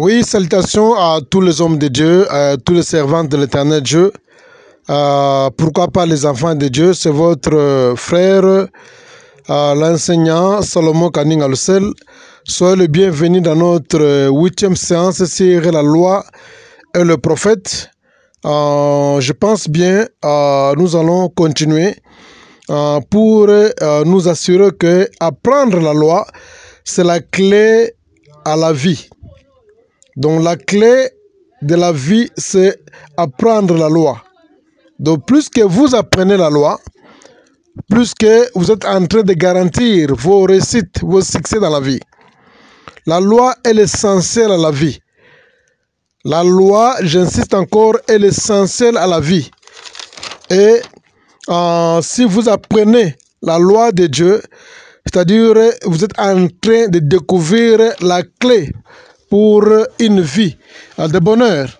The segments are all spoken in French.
Oui, salutations à tous les hommes de Dieu, à tous les servants de l'éternel Dieu. Pourquoi pas les enfants de Dieu? C'est votre frère, l'enseignant Salomon Kaning Alusel. Soyez le bienvenu dans notre 8e séance sur la loi et le prophète. Je pense bien, nous allons continuer pour nous assurer que apprendre la loi, c'est la clé à la vie. Donc la clé de la vie, c'est apprendre la loi. Donc plus que vous apprenez la loi, plus que vous êtes en train de garantir vos réussites, vos succès dans la vie. La loi est l'essentiel à la vie. La loi, j'insiste encore, est l'essentiel à la vie. Et si vous apprenez la loi de Dieu, c'est-à-dire vous êtes en train de découvrir la clé pour une vie de bonheur.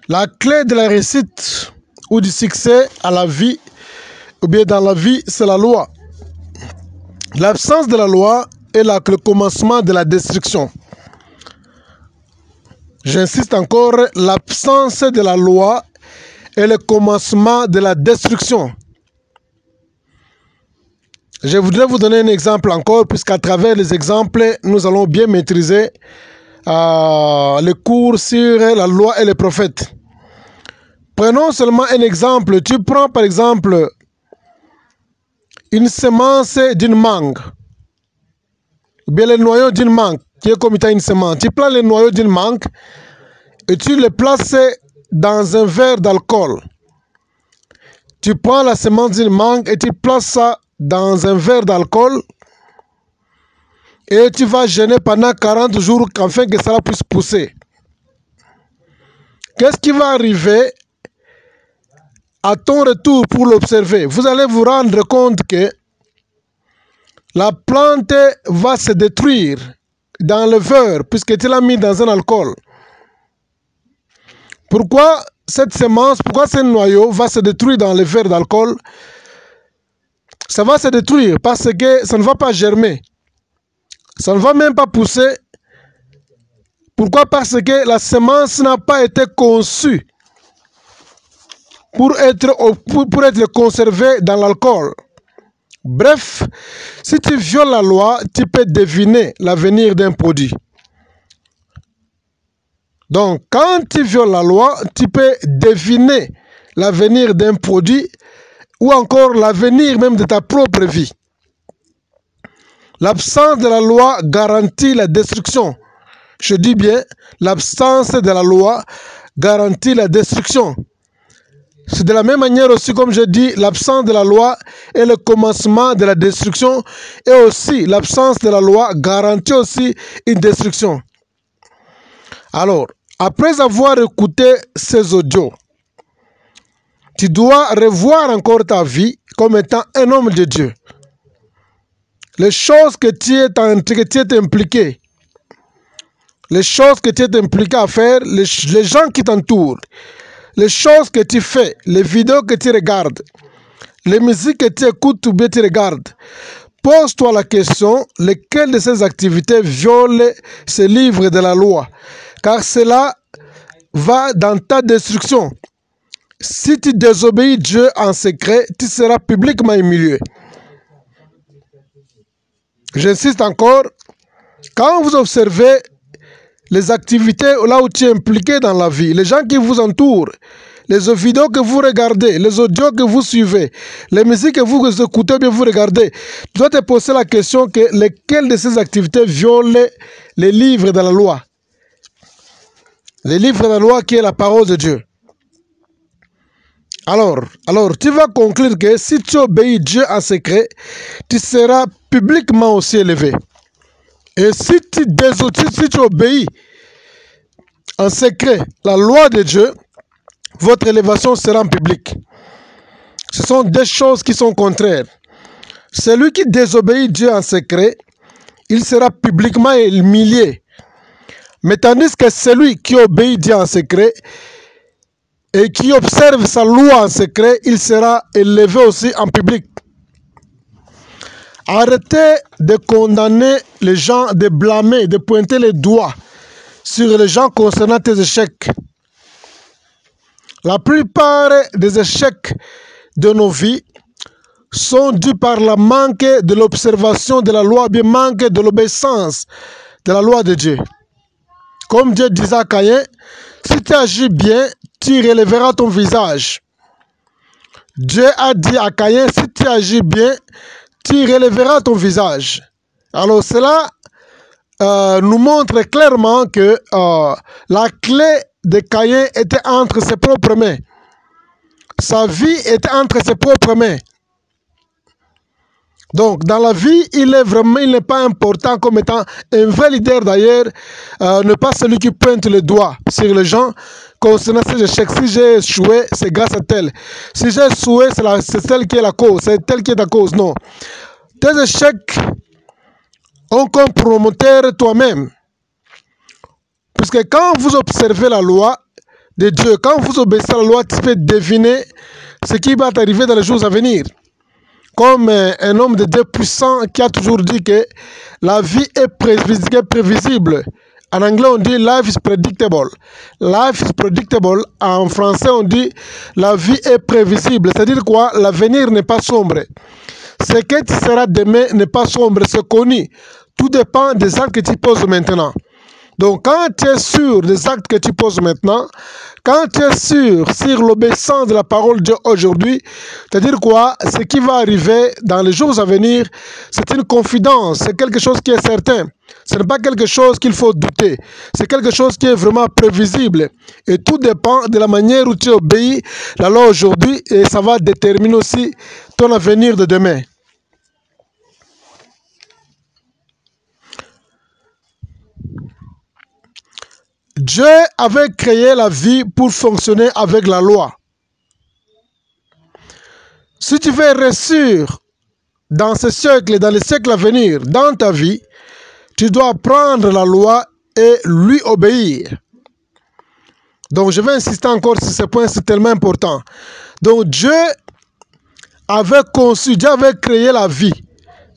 La clé de la réussite ou du succès à la vie, ou bien dans la vie, c'est la loi. L'absence de la loi est le commencement de la destruction. J'insiste encore, l'absence de la loi est le commencement de la destruction. Je voudrais vous donner un exemple encore, puisqu'à travers les exemples, nous allons bien maîtriser le cours sur la loi et les prophètes. Prenons seulement un exemple. Tu prends par exemple une semence d'une mangue, ou bien le noyau d'une mangue, qui est comme étant une semence. Tu prends le noyau d'une mangue et tu le places dans un verre d'alcool. Tu prends la semence d'une mangue et tu places ça dans un verre d'alcool et tu vas jeûner pendant 40 jours afin que cela puisse pousser. Qu'est-ce qui va arriver à ton retour pour l'observer? Vous allez vous rendre compte que la plante va se détruire dans le verre puisque tu l'as mis dans un alcool. Pourquoi cette semence, pourquoi ce noyau va se détruire dans le verre d'alcool? Ça va se détruire parce que ça ne va pas germer. Ça ne va même pas pousser. Pourquoi? Parce que la semence n'a pas été conçue pour être conservée dans l'alcool. Bref, si tu violes la loi, tu peux deviner l'avenir d'un produit. Donc, quand tu violes la loi, tu peux deviner l'avenir d'un produit ou encore l'avenir même de ta propre vie. L'absence de la loi garantit la destruction. Je dis bien, l'absence de la loi garantit la destruction. C'est de la même manière aussi, comme je dis, l'absence de la loi est le commencement de la destruction et aussi l'absence de la loi garantit aussi une destruction. Alors, après avoir écouté ces audios, tu dois revoir encore ta vie comme étant un homme de Dieu. Les choses que tu es impliqué, les choses que tu es impliqué à faire, les gens qui t'entourent, les choses que tu fais, les vidéos que tu regardes, les musiques que tu écoutes ou bien tu regardes, pose-toi la question, lesquelles de ces activités violent ce livre de la loi? Car cela va dans ta destruction. Si tu désobéis Dieu en secret, tu seras publiquement humilié. J'insiste encore, quand vous observez les activités là où tu es impliqué dans la vie, les gens qui vous entourent, les vidéos que vous regardez, les audios que vous suivez, les musiques que vous écoutez, bien vous regardez, tu dois te poser la question que lesquelles de ces activités violent les livres de la loi. Les livres de la loi qui est la parole de Dieu. Alors, tu vas conclure que si tu obéis Dieu en secret, tu seras publiquement aussi élevé. Et si tu obéis en secret la loi de Dieu, votre élévation sera en public. Ce sont deux choses qui sont contraires. Celui qui désobéit Dieu en secret, il sera publiquement humilié. Mais tandis que celui qui obéit Dieu en secret et qui observe sa loi en secret, il sera élevé aussi en public. Arrêtez de condamner les gens, de blâmer, de pointer les doigts sur les gens concernant tes échecs. La plupart des échecs de nos vies sont dus par le manque de l'observation de la loi, bien manque de l'obéissance de la loi de Dieu. Comme Dieu disait à Caïn, si tu agis bien, tu relèveras ton visage. Dieu a dit à Caïn, si tu agis bien, tu relèveras ton visage. Alors cela nous montre clairement que la clé de Caïn était entre ses propres mains. Sa vie était entre ses propres mains. Donc, dans la vie, il n'est pas important comme étant un vrai leader d'ailleurs, ne pas celui qui pointe le doigt sur les gens concernant ces échecs. Si j'ai échoué, c'est grâce à tel. Si j'ai échoué, c'est celle qui est la cause, c'est telle qui est la cause. Non. Tes échecs ont comme promoteur toi-même. Puisque quand vous observez la loi de Dieu, quand vous obéissez à la loi, tu peux deviner ce qui va t'arriver dans les jours à venir. Comme un homme de Dieu puissant qui a toujours dit que la vie est prévisible. En anglais, on dit life is predictable. Life is predictable. En français, on dit la vie est prévisible. C'est-à-dire quoi? L'avenir n'est pas sombre. Ce que tu seras demain n'est pas sombre, c'est connu. Tout dépend des actes que tu poses maintenant. Donc, quand tu es sûr des actes que tu poses maintenant, quand tu es sûr sur l'obéissance de la parole de Dieu aujourd'hui, c'est-à-dire quoi? Ce qui va arriver dans les jours à venir, c'est une confidence, c'est quelque chose qui est certain. Ce n'est pas quelque chose qu'il faut douter. C'est quelque chose qui est vraiment prévisible. Et tout dépend de la manière où tu obéis la loi aujourd'hui et ça va déterminer aussi ton avenir de demain. Dieu avait créé la vie pour fonctionner avec la loi. Si tu veux réussir dans ce siècle et dans les siècles à venir, dans ta vie, tu dois prendre la loi et lui obéir. Donc je vais insister encore sur ce point, c'est tellement important. Donc Dieu avait conçu, Dieu avait créé la vie.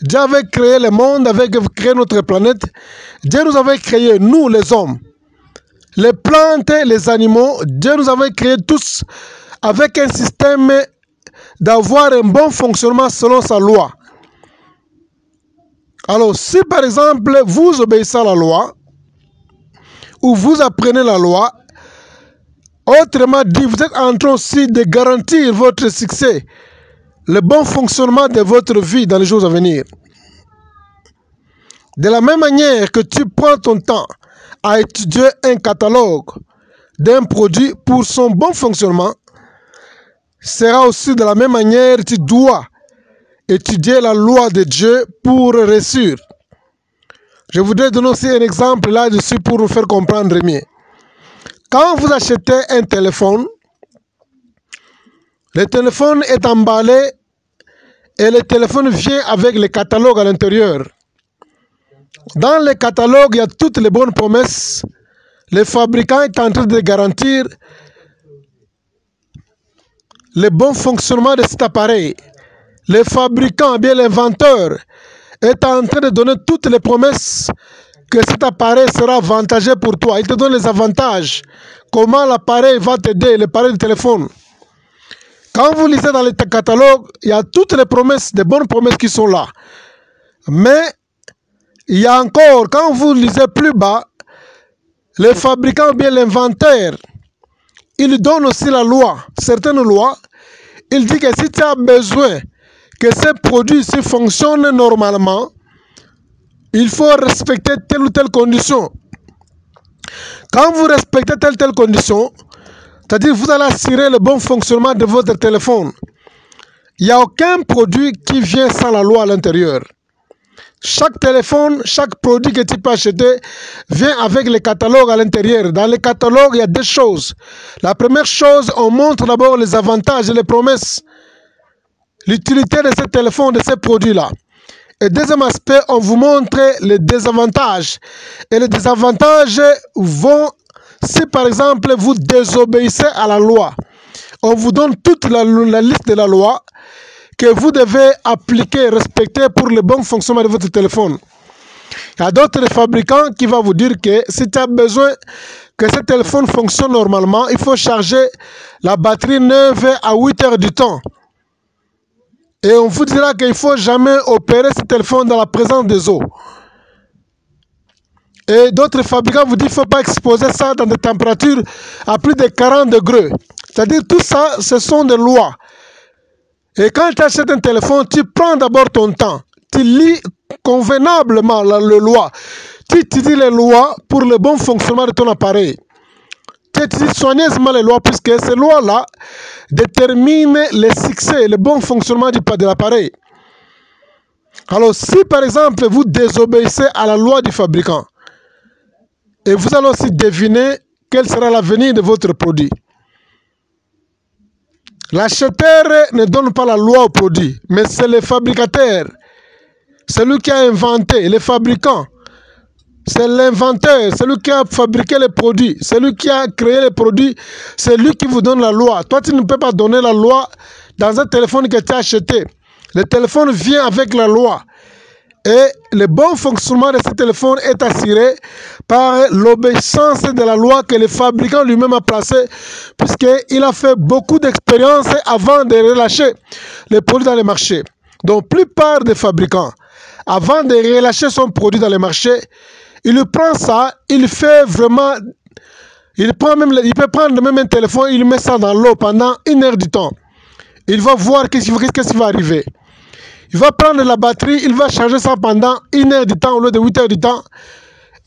Dieu avait créé le monde, avait créé notre planète. Dieu nous avait créé, nous les hommes. Les plantes, les animaux, Dieu nous avait créés tous avec un système d'avoir un bon fonctionnement selon sa loi. Alors, si par exemple, vous obéissez à la loi, ou vous apprenez la loi, autrement dit, vous êtes en train aussi de garantir votre succès, le bon fonctionnement de votre vie dans les jours à venir. De la même manière que tu prends ton temps à étudier un catalogue d'un produit pour son bon fonctionnement, sera aussi de la même manière tu dois étudier la loi de Dieu pour réussir. Je voudrais donner aussi un exemple là-dessus pour nous faire comprendre mieux. Quand vous achetez un téléphone, le téléphone est emballé et le téléphone vient avec le catalogue à l'intérieur. Dans le catalogue, il y a toutes les bonnes promesses. Le fabricant est en train de garantir le bon fonctionnement de cet appareil. Le fabricant, bien l'inventeur, est en train de donner toutes les promesses que cet appareil sera avantageux pour toi. Il te donne les avantages. Comment l'appareil va t'aider, l'appareil de téléphone. Quand vous lisez dans le catalogue, il y a toutes les promesses, des bonnes promesses qui sont là. Mais il y a encore, quand vous lisez plus bas, le fabricant, bien l'inventeur, il donne aussi la loi, certaines lois. Il dit que si tu as besoin que ces produits-ci fonctionnent normalement, il faut respecter telle ou telle condition. Quand vous respectez telle ou telle condition, c'est-à-dire vous allez assurer le bon fonctionnement de votre téléphone. Il n'y a aucun produit qui vient sans la loi à l'intérieur. Chaque téléphone, chaque produit que tu peux acheter vient avec le catalogue à l'intérieur. Dans le catalogue, il y a deux choses. La première chose, on montre d'abord les avantages et les promesses. L'utilité de ces téléphones, de ces produits-là. Et deuxième aspect, on vous montre les désavantages. Et les désavantages vont, si par exemple vous désobéissez à la loi, on vous donne toute la liste de la loi que vous devez appliquer, respecter pour le bon fonctionnement de votre téléphone. Il y a d'autres fabricants qui vont vous dire que si tu as besoin que ce téléphone fonctionne normalement, il faut charger la batterie 9 à 8 heures du temps. Et on vous dira qu'il ne faut jamais opérer ce téléphone dans la présence des eaux. Et d'autres fabricants vous disent qu'il ne faut pas exposer ça dans des températures à plus de 40 degrés. C'est-à-dire tout ça, ce sont des lois. Et quand tu achètes un téléphone, tu prends d'abord ton temps. Tu lis convenablement les lois. Tu étudies les lois pour le bon fonctionnement de ton appareil. Tu étudies soigneusement les lois puisque ces lois-là déterminent le succès, le bon fonctionnement de l'appareil. Alors si par exemple vous désobéissez à la loi du fabricant, et vous allez aussi deviner quel sera l'avenir de votre produit. L'acheteur ne donne pas la loi au produit, mais c'est le fabricateur. Celui qui a inventé, le fabricant. C'est l'inventeur, celui qui a fabriqué les produits, celui qui a créé les produits, c'est lui qui vous donne la loi. Toi, tu ne peux pas donner la loi dans un téléphone que tu as acheté. Le téléphone vient avec la loi. Et le bon fonctionnement de ce téléphone est assuré par l'obéissance de la loi que le fabricant lui-même a placée, puisqu'il a fait beaucoup d'expériences avant de relâcher les produits dans le marché. Donc, la plupart des fabricants, avant de relâcher son produit dans le marché, il prend ça, il fait vraiment, il peut prendre même un téléphone, il met ça dans l'eau pendant 1 heure du temps. Il va voir qu'est-ce qui va arriver. Il va prendre la batterie, il va charger ça pendant 1 heure du temps au lieu de 8 heures du temps.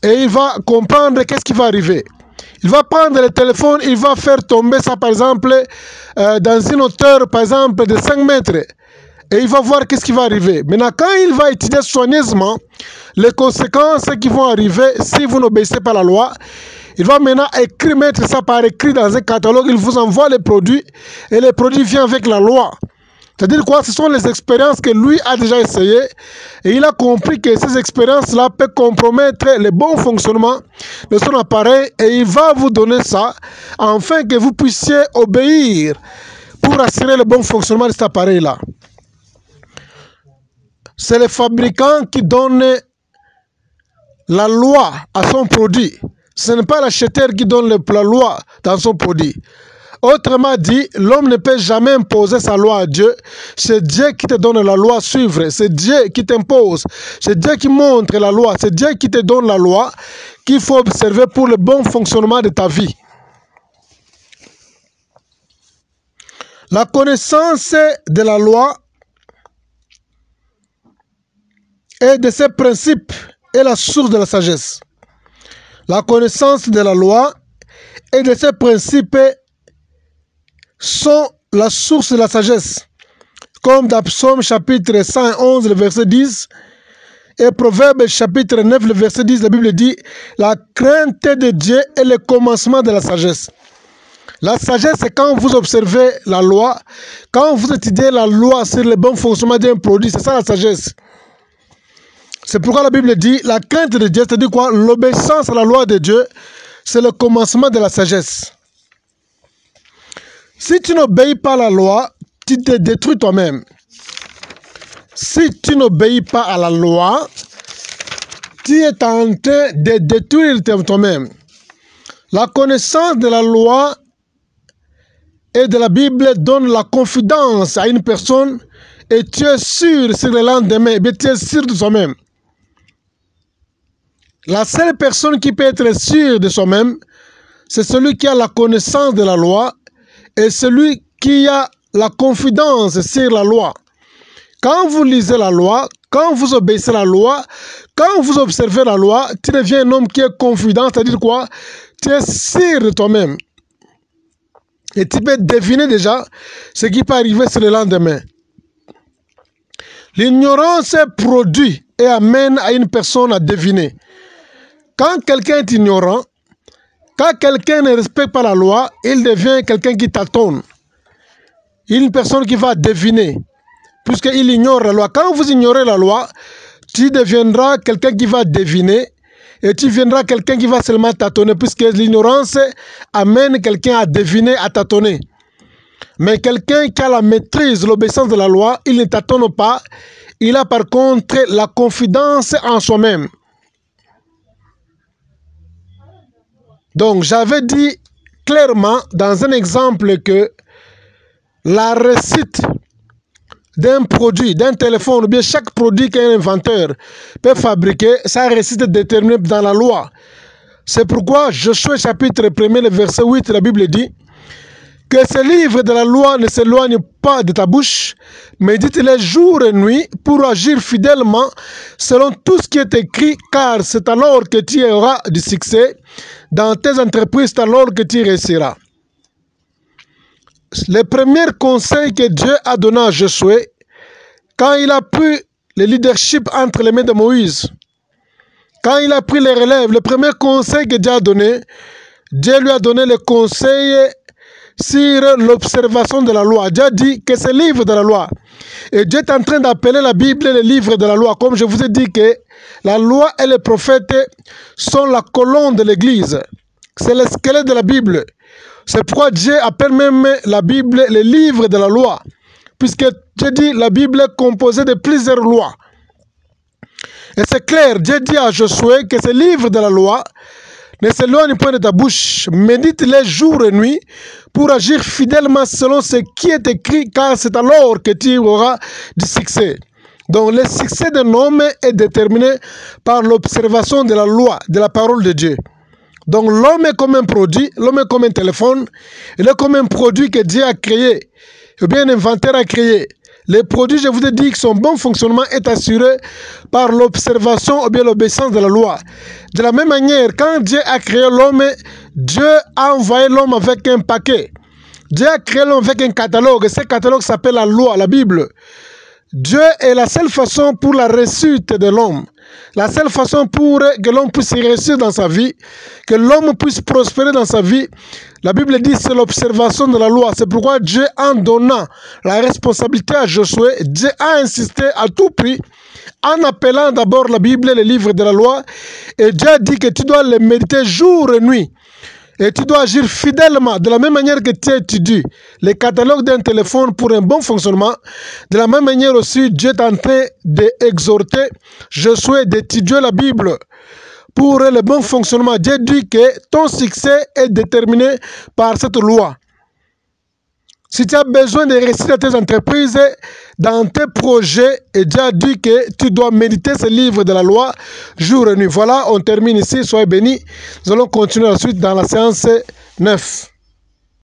Et il va comprendre qu'est-ce qui va arriver. Il va prendre le téléphone, il va faire tomber ça par exemple dans une hauteur par exemple de 5 mètres. Et il va voir qu'est-ce qui va arriver. Maintenant, quand il va étudier soigneusement les conséquences qui vont arriver si vous n'obéissez pas à la loi, il va maintenant mettre ça par écrit dans un catalogue, il vous envoie les produits et les produits viennent avec la loi. C'est-à-dire quoi? Ce sont les expériences que lui a déjà essayées et il a compris que ces expériences-là peuvent compromettre le bon fonctionnement de son appareil et il va vous donner ça afin que vous puissiez obéir pour assurer le bon fonctionnement de cet appareil-là. C'est le fabricant qui donne la loi à son produit. Ce n'est pas l'acheteur qui donne la loi dans son produit. Autrement dit, l'homme ne peut jamais imposer sa loi à Dieu. C'est Dieu qui te donne la loi à suivre. C'est Dieu qui t'impose. C'est Dieu qui montre la loi. C'est Dieu qui te donne la loi qu'il faut observer pour le bon fonctionnement de ta vie. La connaissance de la loi et de ses principes est la source de la sagesse. La connaissance de la loi et de ses principes sont la source de la sagesse. Comme dans Psaume chapitre 111, le verset 10, et Proverbe chapitre 9, le verset 10, la Bible dit « La crainte de Dieu est le commencement de la sagesse ». La sagesse, c'est quand vous observez la loi, quand vous étudiez la loi sur le bon fonctionnement d'un produit, c'est ça la sagesse. C'est pourquoi la Bible dit la crainte de Dieu, c'est-à-dire quoi? L'obéissance à la loi de Dieu, c'est le commencement de la sagesse. Si tu n'obéis pas à la loi, tu te détruis toi-même. Si tu n'obéis pas à la loi, tu es en train de détruire toi-même. La connaissance de la loi et de la Bible donne la confidence à une personne et tu es sûr sur le lendemain, mais tu es sûr de toi-même. La seule personne qui peut être sûre de soi-même, c'est celui qui a la connaissance de la loi et celui qui a la confidence sur la loi. Quand vous lisez la loi, quand vous obéissez à la loi, quand vous observez la loi, tu deviens un homme qui est confident, c'est-à-dire quoi? Tu es sûr de toi-même. Et tu peux deviner déjà ce qui peut arriver sur le lendemain. L'ignorance produit et amène à une personne à deviner. Quand quelqu'un est ignorant, quand quelqu'un ne respecte pas la loi, il devient quelqu'un qui tâtonne. Une personne qui va deviner, puisqu'il ignore la loi. Quand vous ignorez la loi, tu deviendras quelqu'un qui va deviner et tu deviendras quelqu'un qui va seulement tâtonner, puisque l'ignorance amène quelqu'un à deviner, à tâtonner. Mais quelqu'un qui a la maîtrise, l'obéissance de la loi, il ne tâtonne pas. Il a par contre la confidence en soi-même. Donc, j'avais dit clairement dans un exemple que la réussite d'un produit, d'un téléphone, ou bien chaque produit qu'un inventeur peut fabriquer, sa réussite est déterminée dans la loi. C'est pourquoi Josué chapitre 1, le verset 8, la Bible dit que ce livre de la loi ne s'éloigne pas de ta bouche, médite-les jour et nuit pour agir fidèlement selon tout ce qui est écrit, car c'est alors que tu auras du succès dans tes entreprises, c'est alors que tu réussiras. Le premier conseil que Dieu a donné à Josué, quand il a pris le leadership entre les mains de Moïse, quand il a pris les relèves, le premier conseil que Dieu a donné, Dieu lui a donné le conseil sur l'observation de la loi. Dieu a dit que c'est le livre de la loi. Et Dieu est en train d'appeler la Bible le livre de la loi. Comme je vous ai dit que la loi et les prophètes sont la colonne de l'Église. C'est le squelette de la Bible. C'est pourquoi Dieu appelle même la Bible le livre de la loi. Puisque Dieu dit la Bible est composée de plusieurs lois. Et c'est clair, Dieu dit à Josué que ce livre de la loi ne s'éloigne point de ta bouche. Médite-les jour et nuit pour agir fidèlement selon ce qui est écrit, car c'est alors que tu auras du succès. Donc le succès d'un homme est déterminé par l'observation de la loi, de la parole de Dieu. Donc l'homme est comme un produit, l'homme est comme un téléphone, il est comme un produit que Dieu a créé, ou bien un inventeur a créé. Les produits, je vous ai dit que son bon fonctionnement est assuré par l'observation ou bien l'obéissance de la loi. De la même manière, quand Dieu a créé l'homme, Dieu a envoyé l'homme avec un paquet. Dieu a créé l'homme avec un catalogue, et ce catalogue s'appelle la loi, la Bible. Dieu est la seule façon pour la réussite de l'homme. La seule façon pour que l'homme puisse réussir dans sa vie, que l'homme puisse prospérer dans sa vie, la Bible dit c'est l'observation de la loi. C'est pourquoi Dieu, en donnant la responsabilité à Josué, Dieu a insisté à tout prix, en appelant d'abord la Bible, le livre de la loi, et Dieu a dit que tu dois le méditer jour et nuit. Et tu dois agir fidèlement, de la même manière que tu étudies les catalogues d'un téléphone pour un bon fonctionnement. De la même manière aussi, Dieu est en train d'exhorter Josué d'étudier la Bible pour le bon fonctionnement. Dieu dit que ton succès est déterminé par cette loi. Si tu as besoin de réussir dans tes entreprises, dans tes projets, et Dieu a dit que tu dois méditer ce livre de la loi jour et nuit. Voilà, on termine ici. Soyez bénis. Nous allons continuer ensuite dans la séance 9.